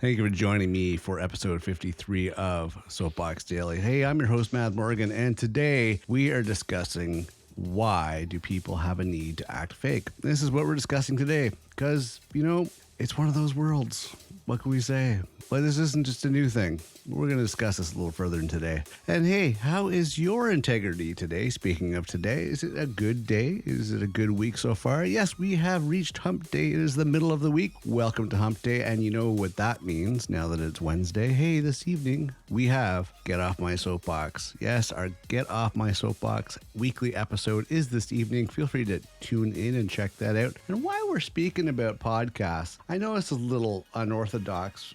Thank you for joining me for episode 53 of Soapbox Daily. Hey, I'm your host, Matt Morgan, and today we are discussing why do people have a need to act fake? This is what we're discussing today because, it's one of those worlds. What can we say? But this isn't just a new thing. We're going to discuss this a little further in today. And hey, how is your integrity today? Speaking of today, is it a good day? Is it a good week so far? Yes, we have reached hump day. It is the middle of the week. Welcome to hump day. And you know what that means now that it's Wednesday. Hey, this evening we have Get Off My Soapbox. Yes, our Get Off My Soapbox weekly episode is this evening. Feel free to tune in and check that out. And while we're speaking about podcasts, I know it's a little unorthodox,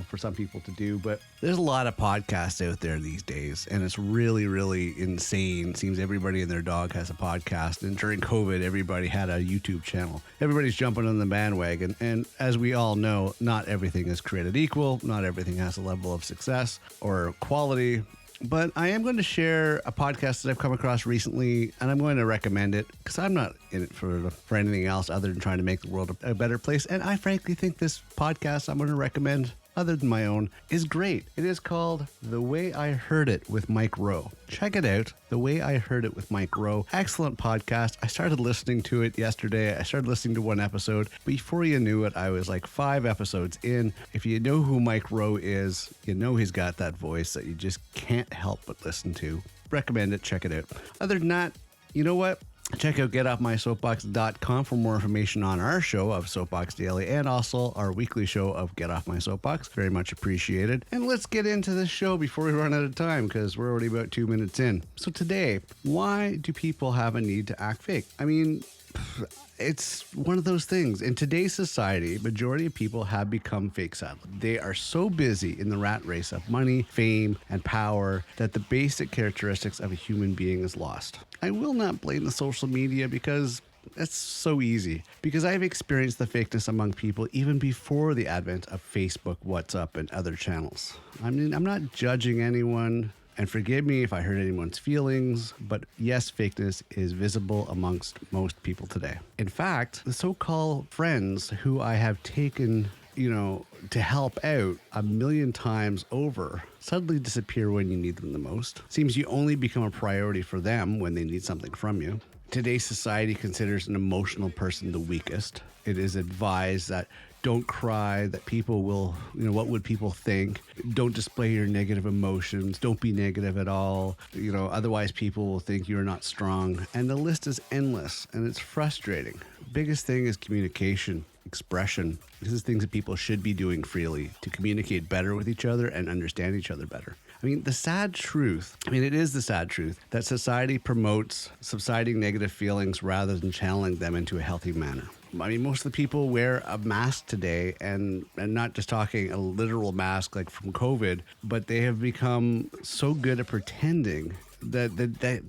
for some people to do, but there's a lot of podcasts out there these days, and it's really, really insane. Seems everybody and their dog has a podcast, and during COVID, everybody had a YouTube channel. Everybody's jumping on the bandwagon, and as we all know, not everything is created equal. Not everything has a level of success or quality. But I am going to share a podcast that I've come across recently, and I'm going to recommend it because I'm not in it for anything else other than trying to make the world a better place. And I frankly think this podcast I'm going to recommend, other than my own, is great. It is called The Way I Heard It with Mike Rowe. Check it out. The Way I Heard It with Mike Rowe. Excellent podcast. I started listening to it yesterday. I started listening to one episode. Before you knew it, I was like 5 episodes in. If you know who Mike Rowe is, you know he's got that voice that you just can't help but listen to. Recommend it. Check it out. Other than that, you know what? Check out getoffmysoapbox.com for more information on our show of Soapbox Daily and also our weekly show of Get Off My Soapbox. Very much appreciated. And let's get into this show before we run out of time because we're already about 2 minutes in. So today, why do people have a need to act fake? I mean, it's one of those things. In today's society, majority of people have become fake, sadly. They are so busy in the rat race of money, fame, and power that the basic characteristics of a human being is lost. I will not blame the social media because it's so easy. Because I've experienced the fakeness among people even before the advent of Facebook, WhatsApp, and other channels. I mean, I'm not judging anyone. And forgive me if I hurt anyone's feelings, but yes, fakeness is visible amongst most people today. In fact, the so-called friends who I have taken, to help out 1,000,000 times over suddenly disappear when you need them the most. Seems you only become a priority for them when they need something from you. Today's society considers an emotional person the weakest. It is advised that don't cry, that people will, what would people think? Don't display your negative emotions. Don't be negative at all. Otherwise people will think you're not strong. And the list is endless and it's frustrating. Biggest thing is communication, expression. This is things that people should be doing freely to communicate better with each other and understand each other better. It is the sad truth that society promotes subsiding negative feelings rather than channeling them into a healthy manner. Most of the people wear a mask today and not just talking a literal mask like from COVID, but they have become so good at pretending that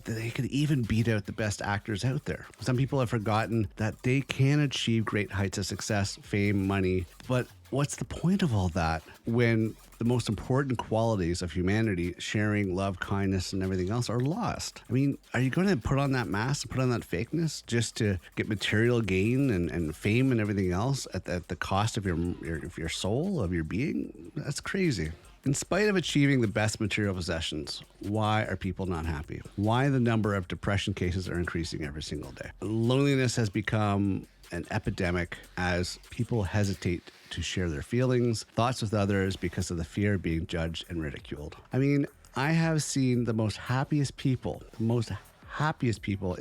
they could even beat out the best actors out there. Some people have forgotten that they can achieve great heights of success, fame, money, but what's the point of all that when the most important qualities of humanity, sharing, love, kindness, and everything else, are lost? Are you going to put on that mask, put on that fakeness just to get material gain and fame and everything else at the cost of your soul, of your being? That's crazy. In spite of achieving the best material possessions, why are people not happy? Why the number of depression cases are increasing every single day? Loneliness has become an epidemic as people hesitate to share their feelings, thoughts with others because of the fear of being judged and ridiculed. I have seen the most happiest people in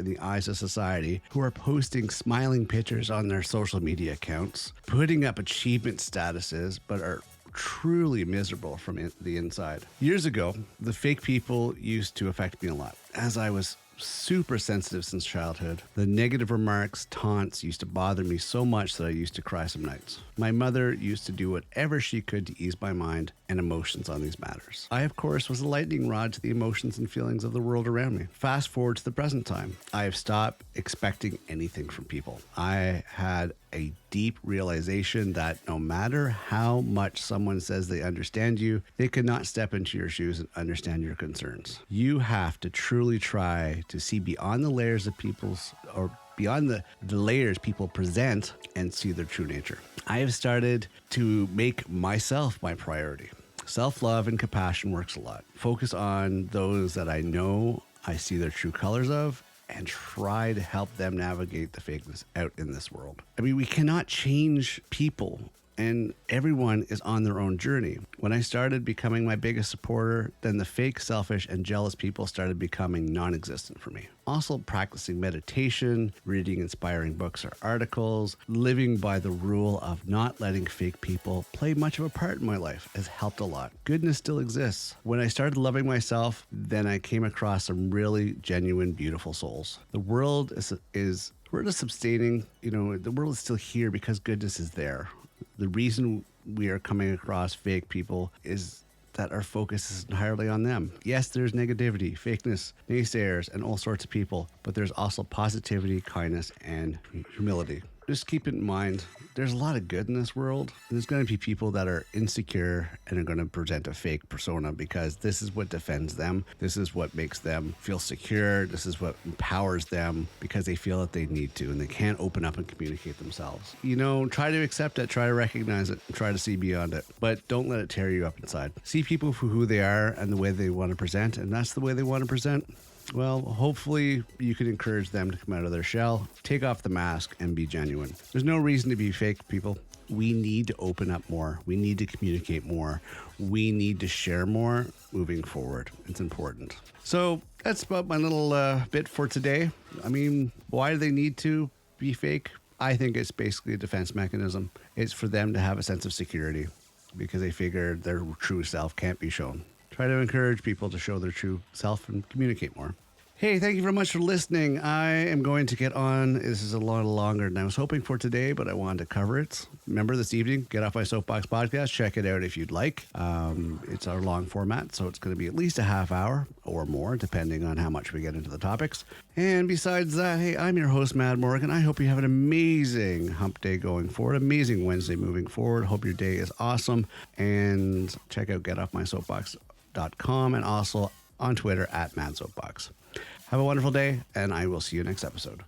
the eyes of society who are posting smiling pictures on their social media accounts, putting up achievement statuses, but are truly miserable from the inside. Years ago, the fake people used to affect me a lot. As I was super sensitive since childhood, the negative remarks, taunts used to bother me so much that I used to cry some nights. My mother used to do whatever she could to ease my mind and emotions on these matters. I, of course, was a lightning rod to the emotions and feelings of the world around me. Fast forward to the present time, I have stopped expecting anything from people. I had a deep realization that no matter how much someone says they understand you, they cannot step into your shoes and understand your concerns. You have to truly try way to see beyond the layers of people's, or beyond the layers people present, and see their true nature. I have started to make myself my priority. Self-love and compassion works a lot. Focus on those that I know I see their true colors of, and try to help them navigate the fakeness out in this world. I mean, we cannot change people, and everyone is on their own journey. When I started becoming my biggest supporter, then the fake, selfish, and jealous people started becoming non-existent for me. Also, practicing meditation, reading inspiring books or articles, living by the rule of not letting fake people play much of a part in my life has helped a lot. Goodness still exists. When I started loving myself, then I came across some really genuine, beautiful souls. The world we're just sustaining, the world is still here because goodness is there. The reason we are coming across fake people is that our focus is entirely on them. Yes, there's negativity, fakeness, naysayers, and all sorts of people, but there's also positivity, kindness, and humility. Just keep it in mind, there's a lot of good in this world. There's going to be people that are insecure and are going to present a fake persona because this is what defends them. This is what makes them feel secure. This is what empowers them because they feel that they need to and they can't open up and communicate themselves. Try to accept it, try to recognize it, and try to see beyond it, but don't let it tear you up inside. See people for who they are and the way they want to present, and that's the way they want to present. Well, hopefully you can encourage them to come out of their shell, take off the mask, and be genuine. There's no reason to be fake, people. We need to open up more. We need to communicate more. We need to share more moving forward. It's important. So that's about my little bit for today. I mean, why do they need to be fake? I think it's basically a defense mechanism. It's for them to have a sense of security because they figure their true self can't be shown. Try to encourage people to show their true self and communicate more. Hey, thank you very much for listening. I am going to get on. This is a lot longer than I was hoping for today, but I wanted to cover it. Remember this evening, Get Off My Soapbox podcast. Check it out if you'd like. It's our long format, so it's going to be at least a half hour or more, depending on how much we get into the topics. And besides that, hey, I'm your host, Mad Morgan. I hope you have an amazing hump day going forward, amazing Wednesday moving forward. Hope your day is awesome. And check out getoffmysoapbox.com and also on Twitter @MadSoapbox. Have a wonderful day, and I will see you next episode.